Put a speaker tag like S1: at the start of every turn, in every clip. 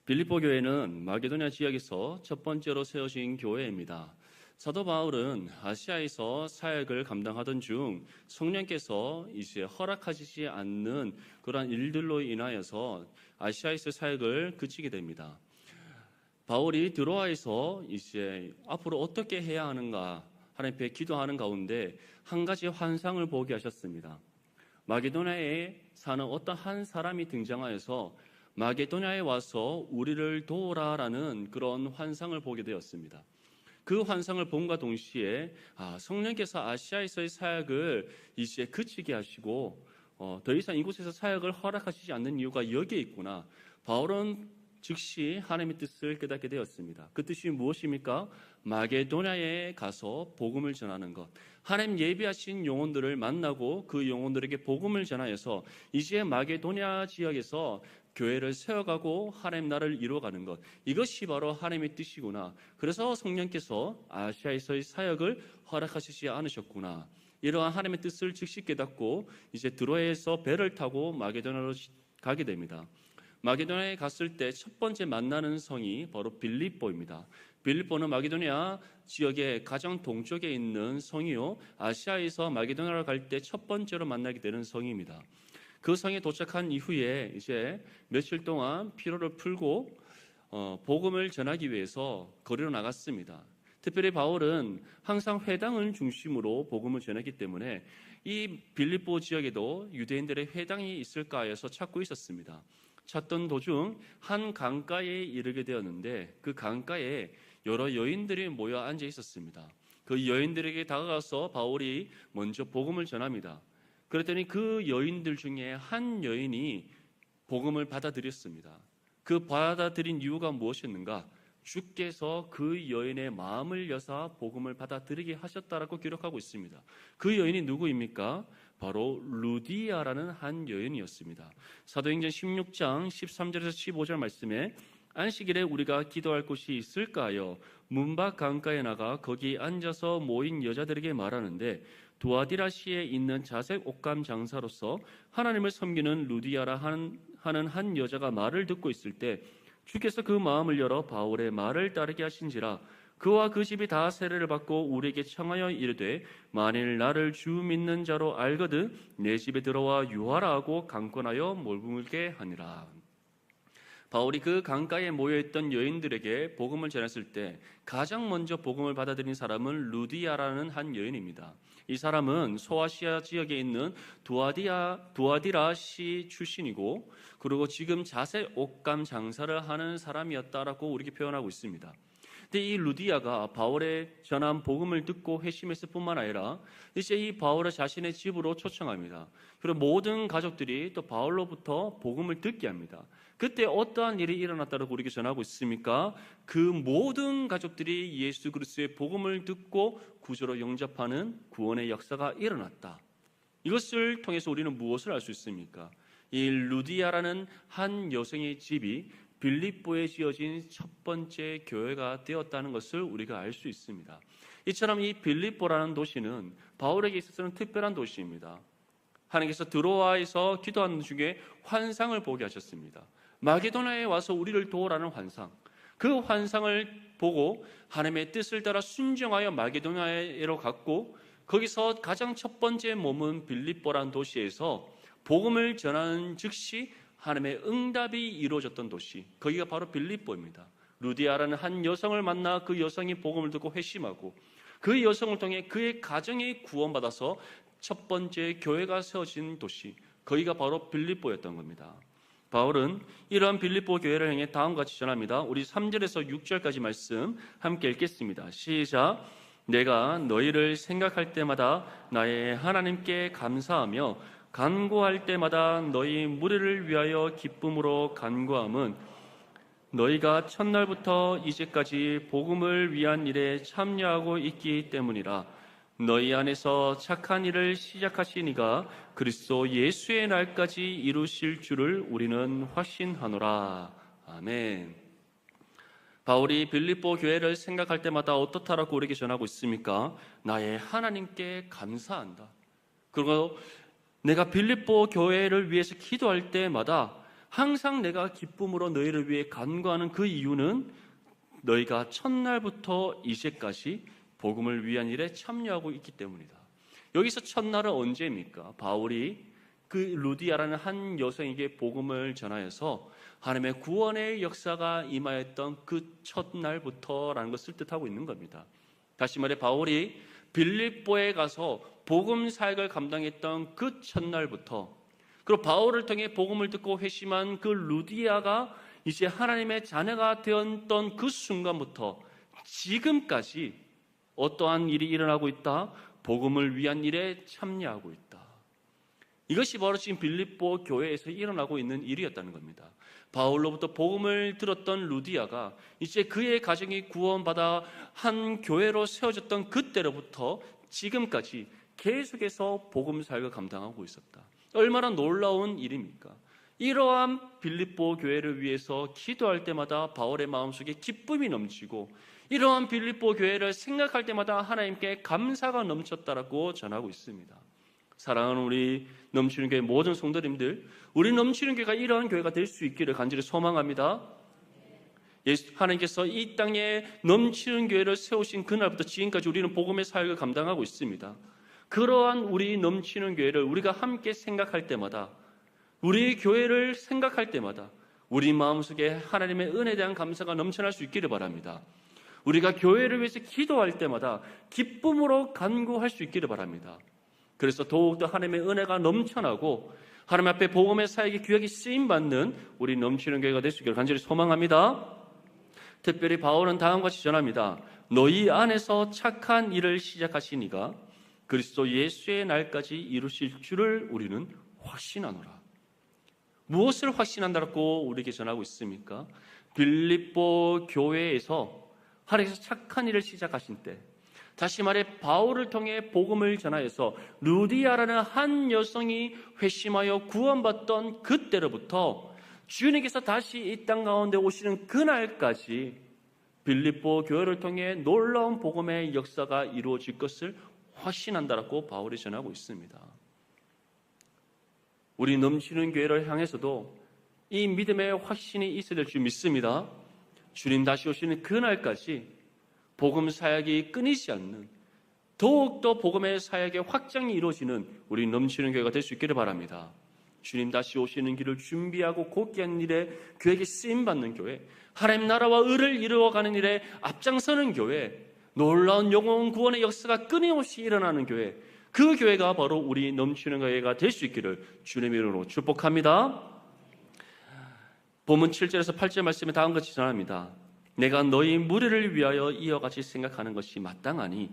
S1: 빌립보 교회는 마게도냐 지역에서 첫 번째로 세워진 교회입니다. 사도 바울은 아시아에서 사역을 감당하던 중 성령께서 이제 허락하시지 않는 그러한 일들로 인하여서 아시아에서 사역을 그치게 됩니다. 바울이 드로아에서 이제 앞으로 어떻게 해야 하는가 하나님 앞에 기도하는 가운데 한 가지 환상을 보게 하셨습니다. 마게도냐에 사는 어떤 한 사람이 등장하여서 마게도냐에 와서 우리를 도우라라는 그런 환상을 보게 되었습니다. 그 환상을 본과 동시에 성령께서 아시아에서의 사역을 이제 그치게 하시고 더 이상 이곳에서 사역을 허락하시지 않는 이유가 여기에 있구나. 바울은 즉시 하나님의 뜻을 깨닫게 되었습니다. 그 뜻이 무엇입니까? 마게도냐에 가서 복음을 전하는 것. 하나님 예비하신 영혼들을 만나고 그 영혼들에게 복음을 전하여서 이제 마게도냐 지역에서 교회를 세워가고 하나님 나라를 이루어가는 것. 이것이 바로 하나님의 뜻이구나. 그래서 성령께서 아시아에서의 사역을 허락하시지 않으셨구나. 이러한 하나님의 뜻을 즉시 깨닫고 이제 드로아에서 배를 타고 마게도냐로 가게 됩니다. 마게도냐에 갔을 때 첫 번째 만나는 성이 바로 빌립보입니다. 빌립보는 마게도냐 지역의 가장 동쪽에 있는 성이요, 아시아에서 마게도냐로 갈 때 첫 번째로 만나게 되는 성입니다. 그 성에 도착한 이후에 이제 며칠 동안 피로를 풀고 복음을 전하기 위해서 거리로 나갔습니다. 특별히 바울은 항상 회당을 중심으로 복음을 전했기 때문에 이 빌립보 지역에도 유대인들의 회당이 있을까 해서 찾고 있었습니다. 찾던 도중 한 강가에 이르게 되었는데 그 강가에 여러 여인들이 모여 앉아 있었습니다. 그 여인들에게 다가가서 바울이 먼저 복음을 전합니다. 그랬더니 그 여인들 중에 한 여인이 복음을 받아들였습니다. 그 받아들인 이유가 무엇이었는가? 주께서 그 여인의 마음을 여사 복음을 받아들이게 하셨다라고 기록하고 있습니다. 그 여인이 누구입니까? 바로 루디아라는 한 여인이었습니다. 사도행전 16장 13절에서 15절 말씀에 안식일에 우리가 기도할 곳이 있을까요? 문 밖 강가에 나가 거기 앉아서 모인 여자들에게 말하는데 두아디라시에 있는 자색 옷감 장사로서 하나님을 섬기는 루디아라 하는 한 여자가 말을 듣고 있을 때 주께서 그 마음을 열어 바울의 말을 따르게 하신지라. 그와 그 집이 다 세례를 받고 우리에게 청하여 이르되 만일 나를 주 믿는 자로 알거든 내 집에 들어와 유하라 하고 강권하여 몰물게 하니라. 바울이 그 강가에 모여있던 여인들에게 복음을 전했을 때 가장 먼저 복음을 받아들인 사람은 루디아라는 한 여인입니다. 이 사람은 소아시아 지역에 있는 두아디라시 출신이고 그리고 지금 자색 옷감 장사를 하는 사람이었다라고 우리에게 표현하고 있습니다. 근데 이 루디아가 바울의 전한 복음을 듣고 회심했을 뿐만 아니라 이제 이 바울을 자신의 집으로 초청합니다. 그리고 모든 가족들이 또 바울로부터 복음을 듣게 합니다. 그때 어떠한 일이 일어났다고 우리에게 전하고 있습니까? 그 모든 가족들이 예수 그리스도의 복음을 듣고 구주로 영접하는 구원의 역사가 일어났다. 이것을 통해서 우리는 무엇을 알 수 있습니까? 이 루디아라는 한 여성의 집이 빌립보에 지어진 첫 번째 교회가 되었다는 것을 우리가 알 수 있습니다. 이처럼 이 빌립보라는 도시는 바울에게 있어서는 특별한 도시입니다. 하나님께서 드로아에서 기도하는 중에 환상을 보게 하셨습니다. 마게도냐에 와서 우리를 도우라는 환상. 그 환상을 보고 하나님의 뜻을 따라 순종하여 마게도냐로 갔고 거기서 가장 첫 번째 머문 빌립보라는 도시에서 복음을 전하는 즉시 하나님의 응답이 이루어졌던 도시, 거기가 바로 빌립보입니다. 루디아라는 한 여성을 만나 그 여성이 복음을 듣고 회심하고 그 여성을 통해 그의 가정이 구원받아서 첫 번째 교회가 세워진 도시, 거기가 바로 빌립보였던 겁니다. 바울은 이러한 빌립보 교회를 향해 다음과 같이 전합니다. 우리 3절에서 6절까지 말씀 함께 읽겠습니다. 시작. 내가 너희를 생각할 때마다 나의 하나님께 감사하며 간구할 때마다 너희 무리를 위하여 기쁨으로 간구함은 너희가 첫날부터 이제까지 복음을 위한 일에 참여하고 있기 때문이라. 너희 안에서 착한 일을 시작하신 이가 그리스도 예수의 날까지 이루실 줄을 우리는 확신하노라. 아멘. 바울이 빌립보 교회를 생각할 때마다 어떻다라고 우리에게 전하고 있습니까? 나의 하나님께 감사한다. 그리고 내가 빌립보 교회를 위해서 기도할 때마다 항상 내가 기쁨으로 너희를 위해 간구하는 그 이유는 너희가 첫날부터 이제까지 복음을 위한 일에 참여하고 있기 때문이다. 여기서 첫날은 언제입니까? 바울이 그 루디아라는 한 여성에게 복음을 전하여서 하나님의 구원의 역사가 임하였던 그 첫날부터라는 것을 뜻하고 있는 겁니다. 다시 말해 바울이 빌립보에 가서 복음 사역을 감당했던 그 첫날부터, 그리고 바울을 통해 복음을 듣고 회심한 그 루디아가 이제 하나님의 자녀가 되었던 그 순간부터 지금까지 어떠한 일이 일어나고 있다? 복음을 위한 일에 참여하고 있다. 이것이 바로 지금 빌립보 교회에서 일어나고 있는 일이었다는 겁니다. 바울로부터 복음을 들었던 루디아가 이제 그의 가정이 구원받아 한 교회로 세워졌던 그때로부터 지금까지 계속해서 복음 사역을 감당하고 있었다. 얼마나 놀라운 일입니까? 이러한 빌립보 교회를 위해서 기도할 때마다 바울의 마음속에 기쁨이 넘치고, 이러한 빌립보 교회를 생각할 때마다 하나님께 감사가 넘쳤다라고 전하고 있습니다. 사랑하는 우리 넘치는 교회 모든 성도님들, 우리 넘치는 교회가 이러한 교회가 될 수 있기를 간절히 소망합니다. 하나님께서 이 땅에 넘치는 교회를 세우신 그날부터 지금까지 우리는 복음의 사역을 감당하고 있습니다. 그러한 우리 넘치는 교회를 우리가 함께 생각할 때마다, 우리 교회를 생각할 때마다 우리 마음속에 하나님의 은혜에 대한 감사가 넘쳐날 수 있기를 바랍니다. 우리가 교회를 위해서 기도할 때마다 기쁨으로 간구할 수 있기를 바랍니다. 그래서 더욱더 하나님의 은혜가 넘쳐나고 하나님 앞에 복음의 사역에 귀하게 쓰임받는 우리 넘치는 교회가 될 수 있기를 간절히 소망합니다. 특별히 바울은 다음과 같이 전합니다. 너희 안에서 착한 일을 시작하시니가 그리스도 예수의 날까지 이루실 줄을 우리는 확신하노라. 무엇을 확신한다고 우리에게 전하고 있습니까? 빌립보 교회에서 하나님께서 착한 일을 시작하신 때, 다시 말해 바울을 통해 복음을 전하여서 루디아라는 한 여성이 회심하여 구원받던 그때로부터 주님께서 다시 이 땅 가운데 오시는 그날까지 빌립보 교회를 통해 놀라운 복음의 역사가 이루어질 것을 확신한다라고 바울이 전하고 있습니다. 우리 넘치는 교회를 향해서도 이 믿음의 확신이 있어야 될 줄 믿습니다. 주님 다시 오시는 그날까지 복음 사역이 끊이지 않는, 더욱더 복음의 사역의 확장이 이루어지는 우리 넘치는 교회가 될 수 있기를 바랍니다. 주님 다시 오시는 길을 준비하고 곧게 하는 일에 그에게 쓰임받는 교회, 하나님 나라와 의를 이루어가는 일에 앞장서는 교회, 놀라운 영혼 구원의 역사가 끊임없이 일어나는 교회, 그 교회가 바로 우리 넘치는 교회가 될 수 있기를 주님의 이름으로 축복합니다. 본문 7절에서 8절 말씀에 다음과 같이 전합니다. 내가 너희 무리를 위하여 이와 같이 생각하는 것이 마땅하니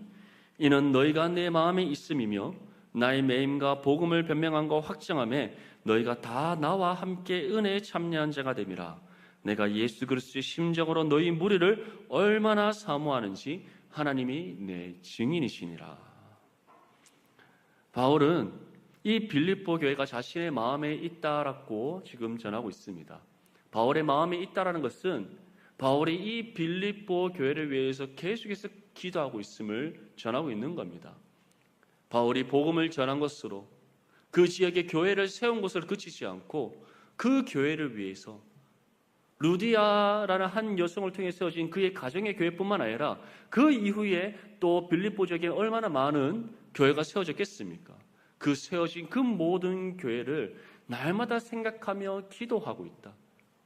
S1: 이는 너희가 내 마음에 있음이며 나의 매임과 복음을 변명함과 확정함에 너희가 다 나와 함께 은혜에 참여한 자가 됨이라. 내가 예수 그리스도의 심정으로 너희 무리를 얼마나 사모하는지 하나님이 내 증인이시니라. 바울은 이 빌립보 교회가 자신의 마음에 있다라고 지금 전하고 있습니다. 바울의 마음에 있다라는 것은 바울이 이 빌립보 교회를 위해서 계속해서 기도하고 있음을 전하고 있는 겁니다. 바울이 복음을 전한 것으로 그 지역의 교회를 세운 것으로 그치지 않고 그 교회를 위해서 루디아라는 한 여성을 통해 세워진 그의 가정의 교회뿐만 아니라 그 이후에 또 빌립보 지역에 얼마나 많은 교회가 세워졌겠습니까? 그 세워진 그 모든 교회를 날마다 생각하며 기도하고 있다.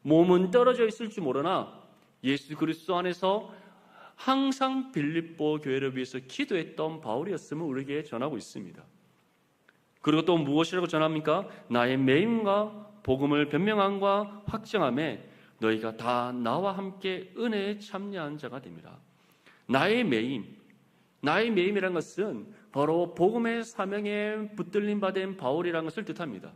S1: 몸은 떨어져 있을지 모르나 예수 그리스도 안에서 항상 빌립보 교회를 위해서 기도했던 바울이었음을 우리에게 전하고 있습니다. 그리고 또 무엇이라고 전합니까? 나의 매임과 복음을 변명함과 확정함에 너희가 다 나와 함께 은혜에 참여한 자가 됩니다. 나의 매임이라는 것은 바로 복음의 사명에 붙들림 받은 바울이라는 것을 뜻합니다.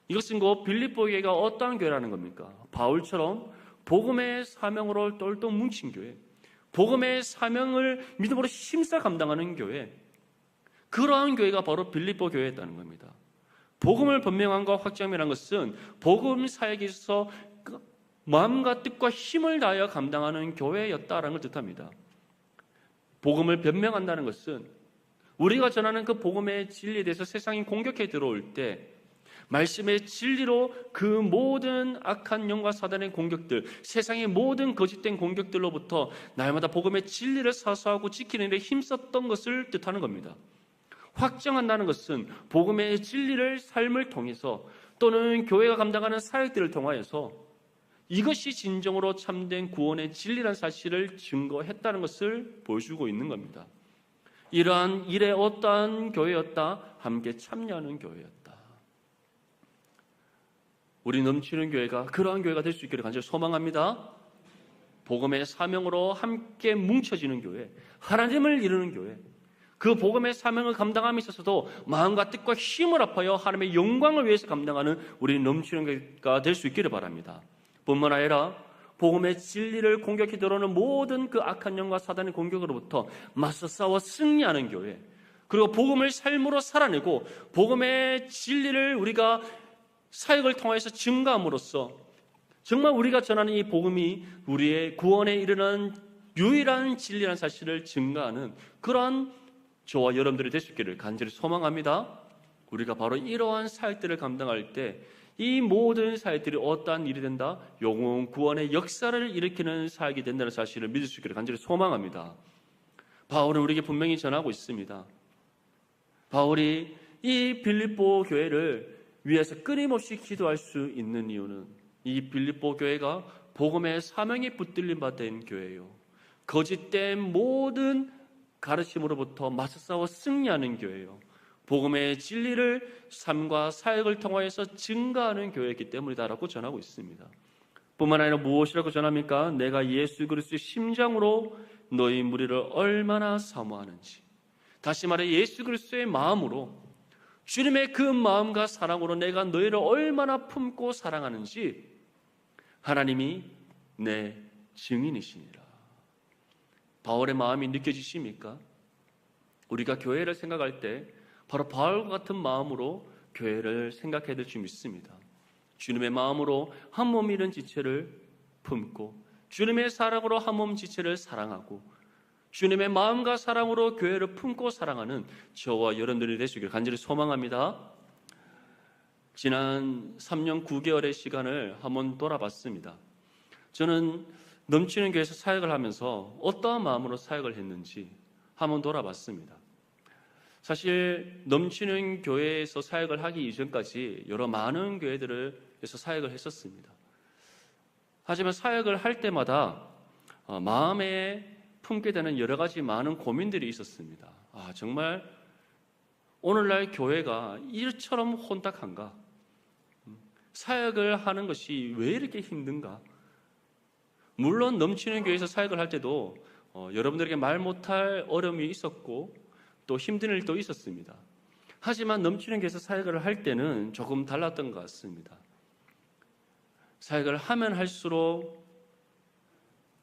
S1: 이것은 곧 빌립보 교회가 어떠한 교회라는 겁니까? 바울처럼 복음의 사명으로 똘똘 뭉친 교회, 복음의 사명을 믿음으로 힘써 감당하는 교회, 그러한 교회가 바로 빌립보 교회였다는 겁니다. 복음을 변명함과 확정이라는 것은 복음 사역에 있어서 마음과 뜻과 힘을 다하여 감당하는 교회였다라는 걸 뜻합니다. 복음을 변명한다는 것은 우리가 전하는 그 복음의 진리에 대해서 세상이 공격해 들어올 때 말씀의 진리로 그 모든 악한 영과 사단의 공격들, 세상의 모든 거짓된 공격들로부터 날마다 복음의 진리를 사수하고 지키는 데 힘썼던 것을 뜻하는 겁니다. 확정한다는 것은 복음의 진리를 삶을 통해서 또는 교회가 감당하는 사역들을 통하여서 이것이 진정으로 참된 구원의 진리라는 사실을 증거했다는 것을 보여주고 있는 겁니다. 이러한 일에 어떠한 교회였다? 함께 참여하는 교회였다. 우리 넘치는 교회가 그러한 교회가 될 수 있기를 간절히 소망합니다. 복음의 사명으로 함께 뭉쳐지는 교회, 하나님을 이루는 교회, 그 복음의 사명을 감당함에 있어서도 마음과 뜻과 힘을 합하여 하나님의 영광을 위해서 감당하는 우리 넘치는 교회가 될 수 있기를 바랍니다. 뿐만 아니라 복음의 진리를 공격해 들어오는 모든 그 악한 영과 사단의 공격으로부터 맞서 싸워 승리하는 교회, 그리고 복음을 삶으로 살아내고 복음의 진리를 우리가 사역을 통해서 증거함으로써 정말 우리가 전하는 이 복음이 우리의 구원에 이르는 유일한 진리라는 사실을 증거하는 그러한 저와 여러분들이 될 수 있기를 간절히 소망합니다. 우리가 바로 이러한 사역들을 감당할 때 이 모든 사역들이 어떠한 일이 된다? 영혼 구원의 역사를 일으키는 사역이 된다는 사실을 믿을 수 있기를 간절히 소망합니다. 바울은 우리에게 분명히 전하고 있습니다. 바울이 이 빌립보 교회를 위해서 끊임없이 기도할 수 있는 이유는 이 빌립보 교회가 복음의 사명에 붙들린 바 된 교회예요. 거짓된 모든 가르침으로부터 맞서 싸워 승리하는 교회예요. 복음의 진리를 삶과 사역을 통하여서 증거하는 교회이기 때문이다라고 전하고 있습니다. 뿐만 아니라 무엇이라고 전합니까? 내가 예수 그리스도의 심장으로 너희 무리를 얼마나 사모하는지. 다시 말해 예수 그리스도의 마음으로, 주님의 그 마음과 사랑으로 내가 너희를 얼마나 품고 사랑하는지 하나님이 내 증인이시니라. 바울의 마음이 느껴지십니까? 우리가 교회를 생각할 때 바로 바울과 같은 마음으로 교회를 생각해야 될 줄 믿습니다. 주님의 마음으로 한 몸 이른 지체를 품고 주님의 사랑으로 한 몸 지체를 사랑하고 주님의 마음과 사랑으로 교회를 품고 사랑하는 저와 여러분들이 되시길 간절히 소망합니다. 지난 3년 9개월의 시간을 한번 돌아봤습니다. 저는 넘치는 교회에서 사역을 하면서 어떠한 마음으로 사역을 했는지 한번 돌아봤습니다. 사실 넘치는 교회에서 사역을 하기 이전까지 여러 많은 교회들에서 사역을 했었습니다. 하지만 사역을 할 때마다 마음에 품게 되는 여러 가지 많은 고민들이 있었습니다. 정말 오늘날 교회가 이처럼 혼탁한가? 사역을 하는 것이 왜 이렇게 힘든가? 물론 넘치는 교회에서 사역을 할 때도 여러분들에게 말 못할 어려움이 있었고 또 힘든 일도 있었습니다. 하지만 넘치는 교회에서 사역을 할 때는 조금 달랐던 것 같습니다. 사역을 하면 할수록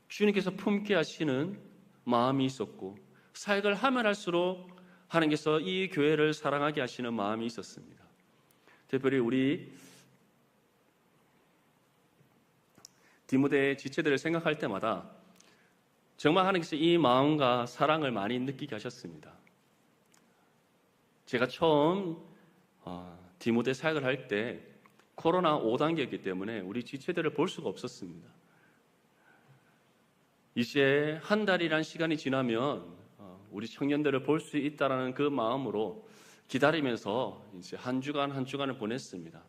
S1: 주님께서 품게 하시는 마음이 있었고 사역을 하면 할수록 하나님께서 이 교회를 사랑하게 하시는 마음이 있었습니다. 특별히 우리 디모데 지체들을 생각할 때마다 정말 하나님께서 이 마음과 사랑을 많이 느끼게 하셨습니다. 제가 처음 디모데 사역을 할 때 코로나 5단계였기 때문에 우리 지체들을 볼 수가 없었습니다. 이제 한 달이란 시간이 지나면 우리 청년들을 볼 수 있다라는 그 마음으로 기다리면서 이제 한 주간 한 주간을 보냈습니다.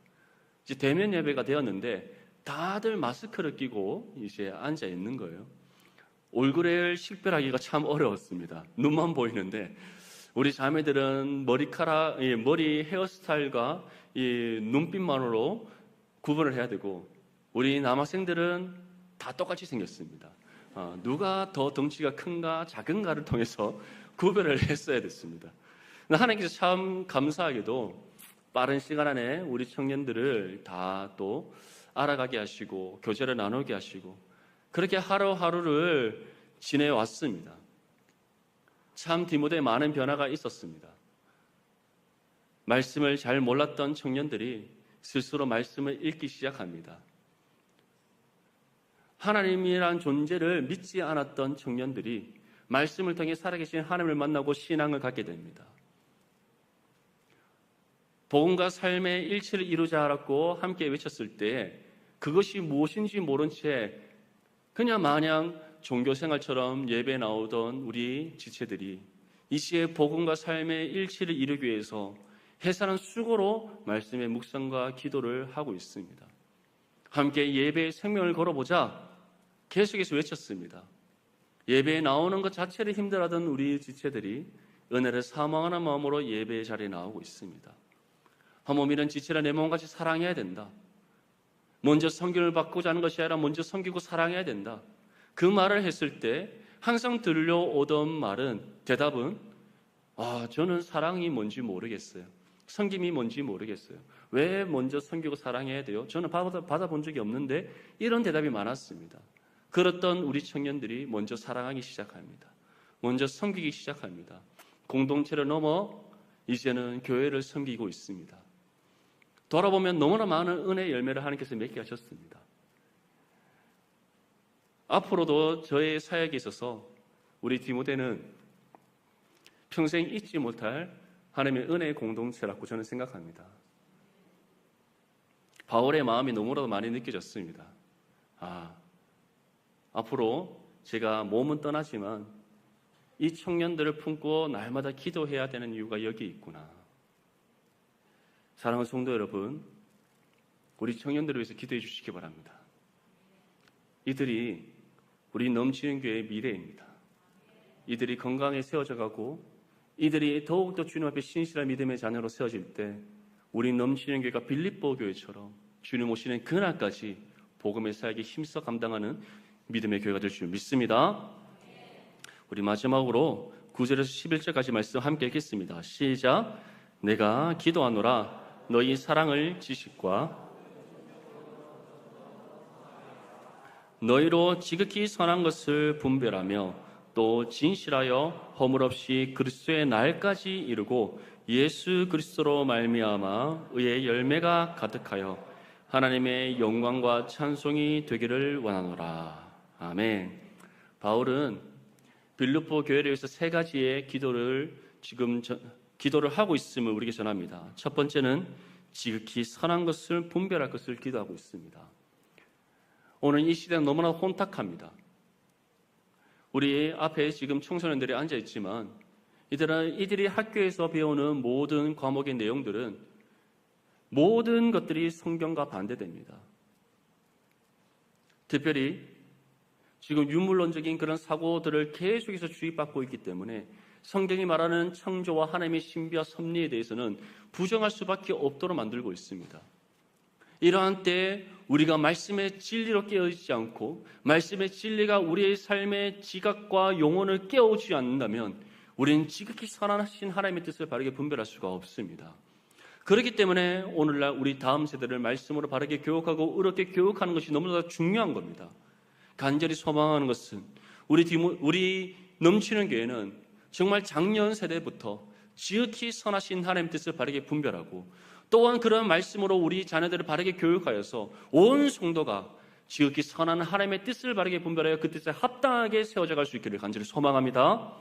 S1: 이제 대면 예배가 되었는데 다들 마스크를 끼고 이제 앉아 있는 거예요. 얼굴을 식별하기가 참 어려웠습니다. 눈만 보이는데 우리 자매들은 머리 헤어스타일과 이 눈빛만으로 구분을 해야 되고 우리 남학생들은 다 똑같이 생겼습니다. 누가 더 덩치가 큰가 작은가를 통해서 구별을 했어야 됐습니다. 하나님께서 참 감사하게도 빠른 시간 안에 우리 청년들을 다 또 알아가게 하시고 교제를 나누게 하시고 그렇게 하루하루를 지내왔습니다. 참 디모데에 많은 변화가 있었습니다. 말씀을 잘 몰랐던 청년들이 스스로 말씀을 읽기 시작합니다. 하나님이란 존재를 믿지 않았던 청년들이 말씀을 통해 살아계신 하나님을 만나고 신앙을 갖게 됩니다. 복음과 삶의 일치를 이루자라고 함께 외쳤을 때 그것이 무엇인지 모른 채 그냥 마냥 종교생활처럼 예배에 나오던 우리 지체들이 이 시에 복음과 삶의 일치를 이루기 위해서 해사는 수고로 말씀의 묵상과 기도를 하고 있습니다. 함께 예배의 생명을 걸어보자 계속해서 외쳤습니다. 예배에 나오는 것 자체를 힘들어하던 우리 지체들이 은혜를 사모하는 마음으로 예배의 자리에 나오고 있습니다. 한 몸 이런 지체를 내 몸같이 사랑해야 된다. 먼저 섬김을 받고자 하는 것이 아니라 먼저 섬기고 사랑해야 된다. 그 말을 했을 때 항상 들려오던 대답은 저는 사랑이 뭔지 모르겠어요. 섬김이 뭔지 모르겠어요. 왜 먼저 섬기고 사랑해야 돼요? 저는 받아본 적이 없는데 이런 대답이 많았습니다. 그랬던 우리 청년들이 먼저 사랑하기 시작합니다. 먼저 섬기기 시작합니다. 공동체를 넘어 이제는 교회를 섬기고 있습니다. 돌아보면 너무나 많은 은혜의 열매를 하나님께서 맺게 하셨습니다. 앞으로도 저의 사역에 있어서 우리 디모데는 평생 잊지 못할 하나님의 은혜의 공동체라고 저는 생각합니다. 바울의 마음이 너무나도 많이 느껴졌습니다. 앞으로 제가 몸은 떠나지만 이 청년들을 품고 날마다 기도해야 되는 이유가 여기 있구나. 사랑하는 성도 여러분, 우리 청년들을 위해서 기도해 주시기 바랍니다. 이들이 우리 넘치는 교회의 미래입니다. 이들이 건강에 세워져 가고 이들이 더욱더 주님 앞에 신실한 믿음의 자녀로 세워질 때 우리 넘치는 교회가 빌립보 교회처럼 주님 오시는 그날까지 복음의 사역에 힘써 감당하는 믿음의 교회가 될 줄 믿습니다. 우리 마지막으로 9절에서 11절까지 말씀 함께 읽겠습니다. 시작. 내가 기도하노라 너희 사랑을 지식과 너희로 지극히 선한 것을 분별하며 또 진실하여 허물 없이 그리스도의 날까지 이루고 예수 그리스도로 말미암아 의의 열매가 가득하여 하나님의 영광과 찬송이 되기를 원하노라. 아멘. 바울은 빌립보 교회를 위해서 세 가지의 기도를 하고 있음을 우리에게 전합니다. 첫 번째는 지극히 선한 것을 분별할 것을 기도하고 있습니다. 오늘 이 시대는 너무나 혼탁합니다. 우리 앞에 지금 청소년들이 앉아 있지만 이들이 학교에서 배우는 모든 과목의 내용들은 모든 것들이 성경과 반대됩니다. 특별히 지금 유물론적인 그런 사고들을 계속해서 주입받고 있기 때문에 성경이 말하는 창조와 하나님의 신비와 섭리에 대해서는 부정할 수밖에 없도록 만들고 있습니다. 이러한 때에 우리가 말씀의 진리로 깨어있지 않고 말씀의 진리가 우리의 삶의 지각과 영혼을 깨우지 않는다면 우리는 지극히 선하신 하나님의 뜻을 바르게 분별할 수가 없습니다. 그렇기 때문에 오늘날 우리 다음 세대를 말씀으로 바르게 교육하고 의롭게 교육하는 것이 너무나 중요한 겁니다. 간절히 소망하는 것은 우리 넘치는 교회는 정말 작년 세대부터 지극히 선하신 하나님의 뜻을 바르게 분별하고 또한 그런 말씀으로 우리 자녀들을 바르게 교육하여서 온 성도가 지극히 선한 하나님의 뜻을 바르게 분별하여 그 뜻에 합당하게 세워져갈 수 있기를 간절히 소망합니다.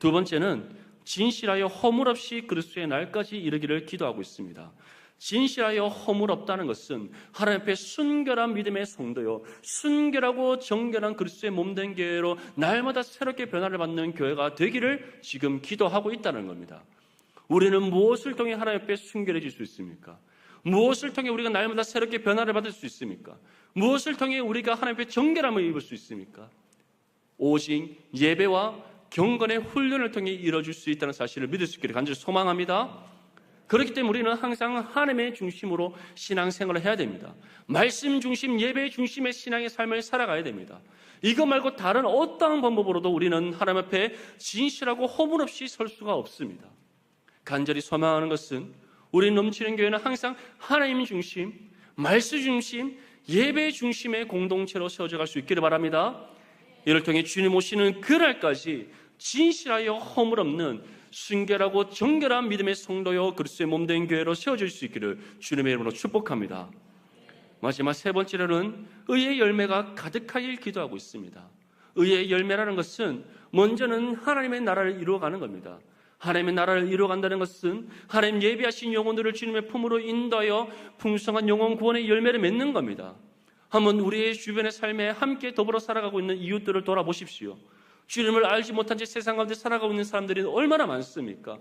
S1: 두 번째는 진실하여 허물 없이 그리스도의 날까지 이르기를 기도하고 있습니다. 진실하여 허물 없다는 것은 하나님 앞에 순결한 믿음의 성도요, 순결하고 정결한 그리스도의 몸된 교회로 날마다 새롭게 변화를 받는 교회가 되기를 지금 기도하고 있다는 겁니다. 우리는 무엇을 통해 하나님 앞에 순결해질 수 있습니까? 무엇을 통해 우리가 날마다 새롭게 변화를 받을 수 있습니까? 무엇을 통해 우리가 하나님 앞에 정결함을 입을 수 있습니까? 오직 예배와 경건의 훈련을 통해 이루어질 수 있다는 사실을 믿을 수 있기를 간절히 소망합니다. 그렇기 때문에 우리는 항상 하나님의 중심으로 신앙생활을 해야 됩니다. 말씀 중심, 예배 중심의 신앙의 삶을 살아가야 됩니다. 이거 말고 다른 어떠한 방법으로도 우리는 하나님 앞에 진실하고 허물 없이 설 수가 없습니다. 간절히 소망하는 것은 우리 넘치는 교회는 항상 하나님 중심, 말씀 중심, 예배 중심의 공동체로 세워져 갈 수 있기를 바랍니다. 이를 통해 주님 오시는 그날까지 진실하여 허물 없는 순결하고 정결한 믿음의 성도요 그리스도의 몸된 교회로 세워질 수 있기를 주님의 이름으로 축복합니다. 마지막 세 번째로는 의의 열매가 가득하길 기도하고 있습니다. 의의 열매라는 것은 먼저는 하나님의 나라를 이루어가는 겁니다. 하나님의 나라를 이루어간다는 것은 하나님 예비하신 영혼들을 주님의 품으로 인도하여 풍성한 영혼 구원의 열매를 맺는 겁니다. 한번 우리의 주변의 삶에 함께 더불어 살아가고 있는 이웃들을 돌아보십시오. 주님을 알지 못한 채 세상 가운데 살아가고 있는 사람들이 얼마나 많습니까?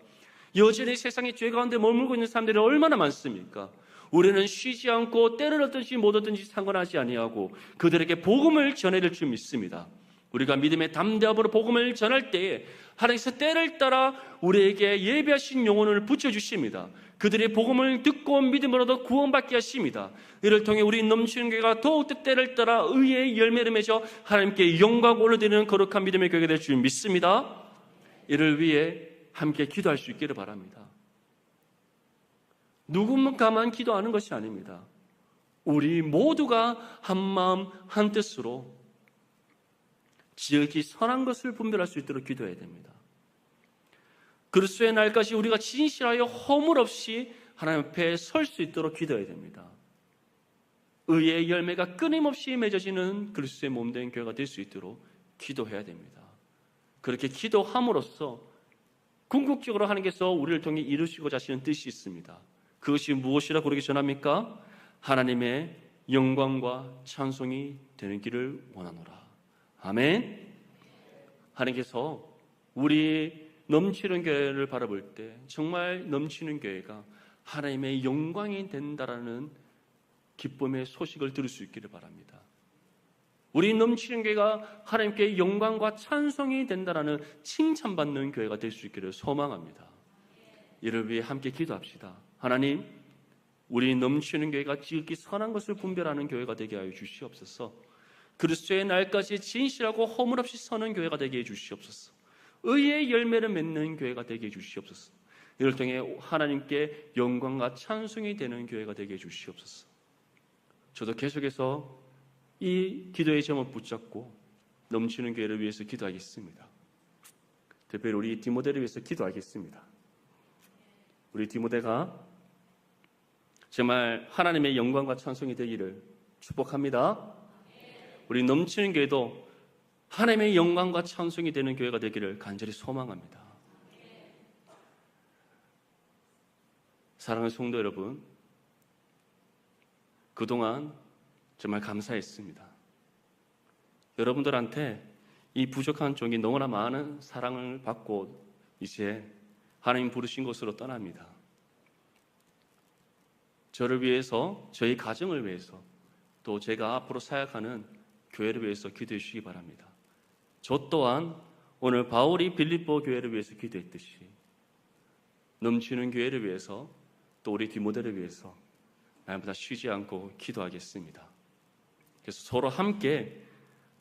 S1: 여전히 세상의 죄 가운데 머물고 있는 사람들이 얼마나 많습니까? 우리는 쉬지 않고 때를 얻든지 못 얻든지 상관하지 아니하고 그들에게 복음을 전해줄 줄 믿습니다. 우리가 믿음의 담대함으로 복음을 전할 때에 하나님께서 때를 따라 우리에게 예비하신 영혼을 붙여주십니다. 그들의 복음을 듣고 믿음으로도 구원받게 하십니다. 이를 통해 우리 넘치는 교회가 더욱더 때를 따라 의의 열매를 맺어 하나님께 영광 올려드리는 거룩한 믿음의 교회가 될 줄 믿습니다. 이를 위해 함께 기도할 수 있기를 바랍니다. 누군가만 기도하는 것이 아닙니다. 우리 모두가 한마음 한뜻으로 지극히 선한 것을 분별할 수 있도록 기도해야 됩니다. 그리스도의 날까지 우리가 진실하여 허물 없이 하나님 앞에 설 수 있도록 기도해야 됩니다. 의의 열매가 끊임없이 맺어지는 그리스도의 몸된 교회가 될 수 있도록 기도해야 됩니다. 그렇게 기도함으로써 궁극적으로 하나님께서 우리를 통해 이루시고자 하시는 뜻이 있습니다. 그것이 무엇이라 그러기 전합니까? 하나님의 영광과 찬송이 되는 길을 원하노라. 아멘. 하나님께서 우리 넘치는 교회를 바라볼 때 정말 넘치는 교회가 하나님의 영광이 된다라는 기쁨의 소식을 들을 수 있기를 바랍니다. 우리 넘치는 교회가 하나님께 영광과 찬송이 된다라는 칭찬받는 교회가 될 수 있기를 소망합니다. 이를 위해 함께 기도합시다. 하나님, 우리 넘치는 교회가 지극히 선한 것을 분별하는 교회가 되게 하여 주시옵소서. 그리스도의 날까지 진실하고 허물 없이 서는 교회가 되게 해 주시옵소서. 의의 열매를 맺는 교회가 되게 해 주시옵소서. 이를 통해 하나님께 영광과 찬송이 되는 교회가 되게 해 주시옵소서. 저도 계속해서 이 기도의 점을 붙잡고 넘치는 교회를 위해서 기도하겠습니다. 특별히 우리 디모데를 위해서 기도하겠습니다. 우리 디모데가 정말 하나님의 영광과 찬송이 되기를 축복합니다. 우리 넘치는 교회도 하나님의 영광과 찬송이 되는 교회가 되기를 간절히 소망합니다. 사랑하는 성도 여러분, 그동안 정말 감사했습니다. 여러분들한테 이 부족한 종이 너무나 많은 사랑을 받고 이제 하나님 부르신 곳으로 떠납니다. 저를 위해서, 저희 가정을 위해서, 또 제가 앞으로 사역하는 교회를 위해서 기도해 주시기 바랍니다. 저 또한 오늘 바울이 빌립보 교회를 위해서 기도했듯이 넘치는 교회를 위해서, 또 우리 디모데를 위해서 날마다 쉬지 않고 기도하겠습니다. 그래서 서로 함께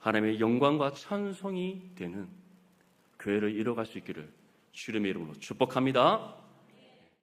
S1: 하나님의 영광과 찬송이 되는 교회를 이뤄갈 수 있기를 주님의 이름으로 축복합니다.